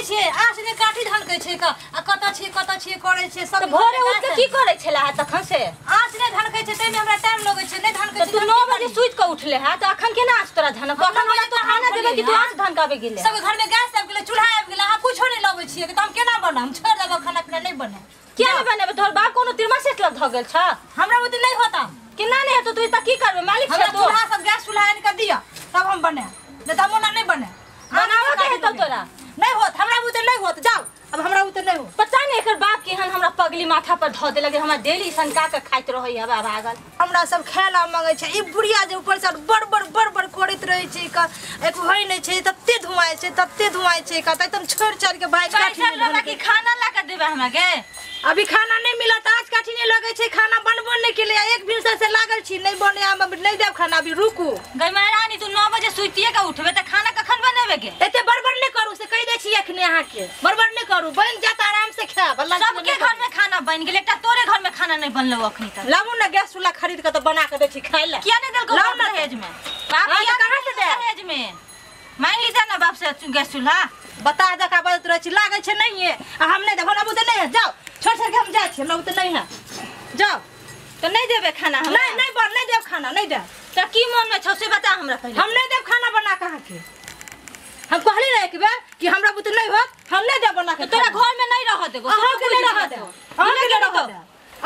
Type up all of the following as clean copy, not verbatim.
छे आस ने काठी धान कहै छे आ कत छे करे छे सब भोरे उठ के की करे छला तखन से आस ने धान कहै छे तै में हमरा टाइम लगै छे नै धान कहै तू 9 बजे सुइत के उठले है त अखन केना आज तोरा धान कखन हमरा तो खाना देबे कि तू आज धान काबे गेले सब घर में गैस आबि गेलै चूल्हा आबि गेलै आ कुछो नै लबै छिए त हम केना बनाम छोड़ देबो खाना पीना नै बने क्या नै बनेबे तोर बाप कोनो तिरमासेट लग ध गेल छ हमरा बुद्धि नै होता केना नै हेतो तू त की करबे मालिक छ तो चूल्हा सब गैस चूल्हा आनि के दिया तब हम बने नै त मोना नै बने बनावा के हेतो तोरा नै होत हमरा बुद्धि नै होत जाओ अब हमरा बुद्धि नै हो पता नै एकर बाप केहन हमरा पगली माथा पर ध दे लगे हमरा डेली सनका के खाइत रहै हवा भागल हमरा सब खायला मांगे छै ई बुढ़िया जे ऊपर से बड़ करैत रहै छै का एक होय नै छै तत्ते धुआय छै का त एकदम छोड़ छाड़ के भाई काठी लगा कि खाना ला के देबे हमरा के अभी खाना नहीं मिला त आज काठी नहीं लगे छै खाना बनबो नहीं के लिए एक भिनसर से लागल छी नहीं बने हम नहीं देब खाना अभी रुकू गई महारानी तू 9 बजे सुइतिए के उठबे त खाना कखन बनेबे के एते बड़बड़ नहीं करू से कह दे छी एखने अहाँ के बड़बड़ नहीं करू बन जात आराम से खाब अल्लाह सबके घर में खाना बन गेल एकटा तोरे घर में खाना नहीं बनलो अखनी तक लाबू ना गैस चूल्हा खरीद के त बना के दे छी खाइ ले किया नहीं देलको लाओ ना दहेज में बाप किया कहां से दे दहेज में मांग लीजिए ना बाप से गैस चूल्हा बता दका बजत रह छी लागे छै नहीं है हम नहीं देब हमरा बुते नहीं है जाओ छोड़ छोड़ के हम जा छी हमरा बुते नहीं है जाओ तो नहीं देबे खाना हम नहीं देब खाना नहीं देब त की मन में छौ से बता हमरा पहले हम नहीं देब खाना बना के के हम कहली रहे कि बे कि हमरा बुते नहीं होत हम नहीं देब बना के तोरा घर में नहीं रह देबो अहाँ के नहीं रह दे अहाँ के नहीं रह दे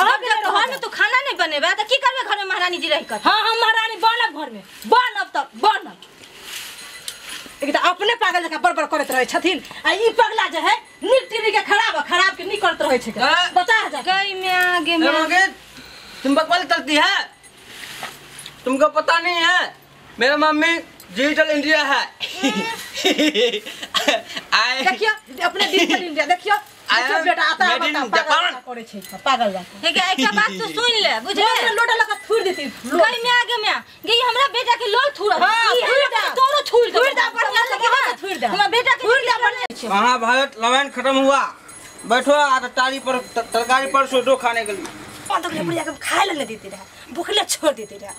अहाँ के घर में तू खाना नहीं बनेबे त की करबे घर में महारानी जी रह कर हां हम महारानी बनब घर में बनब तब बनब एक त अपने पागल जका बड़बड़ करत रहे छथिन आ ई पगला जे है नीति के खराब के नहीं करत रहे छै बता जा गई में आगे में तुम बकवास करती है तुमको पता नहीं है मेरा मम्मी डिजिटल इंडिया है देखियो अपने डिजिटल इंडिया देखियो बेटा आता करे छै पागल जा एक बात तो सुन ले बुझले लोटा लगा थूर देती गई में आगे में गई हमरा बेटा के लोल थूर तोरो थूर दे बढ़िया से थूर दे हमरा बेटा के थूर दे बढ़िया महाभारत रामायण खत्म हुआ बैठो आ ताली पर तरकारी पर सोडो खाने के लिए तो बुढ़िया के खाए ले देती रहा भूखले छोड़ देती रहा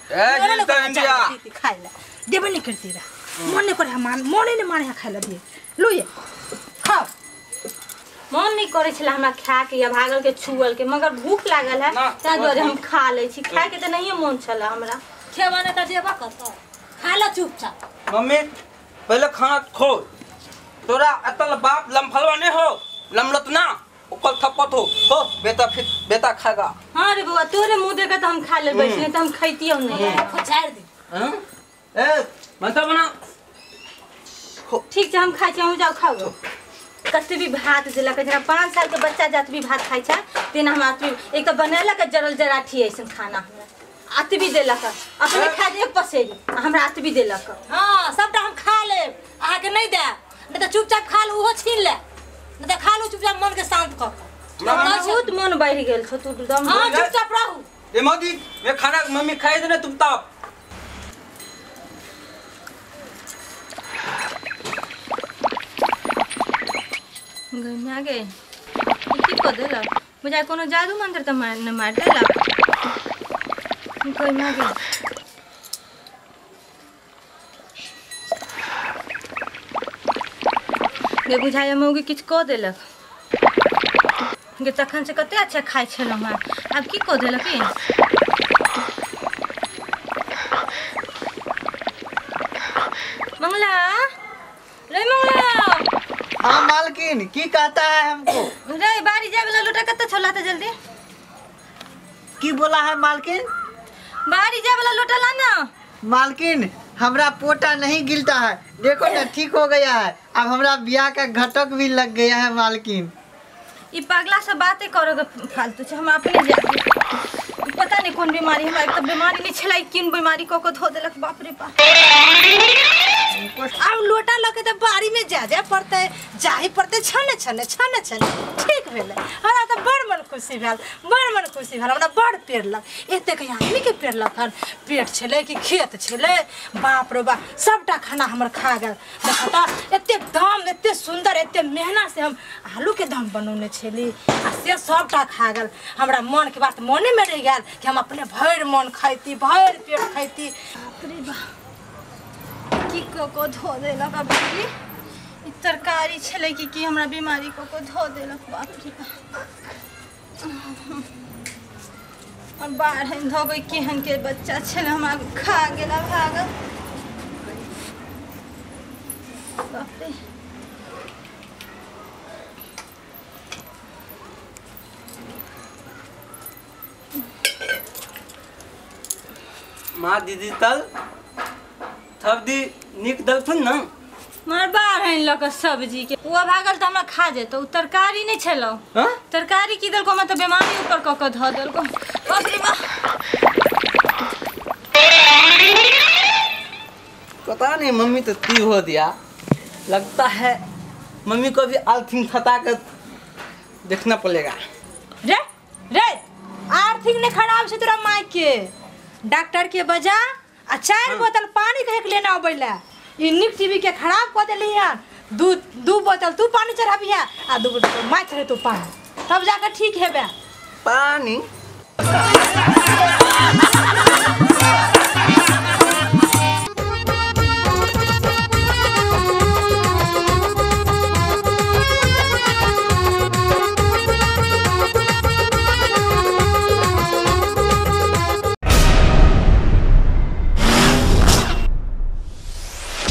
खाए ले देबे नहीं करती रहा मन नहीं करे मन नहीं माने खाए ले दिए लो ये खाओ मन नहीं करे छला हमरा खा के या भागल के छुअल के मगर भूख लागल है ता दुआरे हम खा ले छी खाए के त नहीं मन छला हमरा खेवा ने त देबा कत खा ले चुपचाप मम्मी पहले खाना खो तोरा अतल बाप लमफलवा नहीं हो लमलतना ऊपर थपत हो बेटा खाएगा हां रे बुआ तोरे मुंह देख त हम खा ले बैठने त हम खैतियो नहीं खुचार दे हां ए मनता बना ठीक छै हम खाइ छी हम जाओ खाओ कते भी भात देला के जना 5 साल के बच्चा जात भी भात खाइ छै तेना हम आत एक त बनेला के जरल जराठी ऐसन खाना हमरा आत भी देला का अपने खा दे एक पसेरी हमरा आत भी देला का हां सबटा हम खा ले आहा के नहीं दे नहीं त चुपचाप खा ल ओहो छीन ले नहीं त खा लो चुपचाप मन के शांत कर बहुत मन बढ़ गेल छ तू एकदम हां चुपचाप रहू ए मोदी ये खाना मम्मी खाई दे ना तुम तब गई में आ गए की को देला मुझे कोनो जादू मंत्र त मार देला कोई ना गई ये बुझाय मौगी किछ को देलक गे तखन से कते अच्छा खाइ छल हम अब की को देलक ई मंगला रे मंगला हाँ मालकिन की कहता है हमको रे बारी जाए वाला लोटा कते छोला त जल्दी की बोला है मालकिन बारी जाए वाला लोटा ला ना मालकिन हमरा पोटा नहीं गिलता है देखो ना ठीक हो गया है अब हमरा ब्याह का घटक भी लग गया है मालकिन ई पगला से बातें करोगे फालतू से हम अपने जाते पता नहीं कौन बीमारी हमरा एक तो बीमारी नहीं छलाई किन बीमारी को धो देलक बाप रे बाप अब लोटा लके त बारी में जा पड़ते जाही पड़ते छने ठीक भेले हमरा त बड़ मन खुशी भेल हमरा बड़ पेड़लक एते के आदमी के पेड़लक हन पेट छले कि खेत छले बाप रे बाप सबटा खाना हमर खा गेल देखता एते दाम एते सुंदर एते मेहनत से हम आलू के दाम बनौने छली आ से सबटा खा गेल हमरा मन के बात मने में रह गेल कि हम अपने भर मन खाइती भर पेट खाइती बाप रे बाप की को धो देलक अब तरकारी छले कि हमरा बीमारी को धो देलक बाप रे और बाहर धो गई केहन के बच्चा छले हमरा खा गेला भागल बाप रे माँ दीदी तल थब्दी निक दलथुन न मार बाहर लक सब्जी के वो भागल तो हमरा खा जेतो तरकारी नहीं छलो हाँ तरकारी की दल को मैं तो बीमारी ऊपर क धो दल को बाप रे बा पता नहीं मम्मी तो ती हो दिया लगता है मम्मी को भी आर्थिंग थता कर देखना पड़ेगा रे रे आर्थिक ने खराब से तोरा माई के डॉक्टर के बजा आ 4 बोतल पानी कहे के लेना अबैला ई निक टीवी के खराब कर देली यार दू बोतल तू पानी चढ़ाबिया आ 2 बोतल माई चढ़े तू पानी तब जाकर ठीक हेबे पानी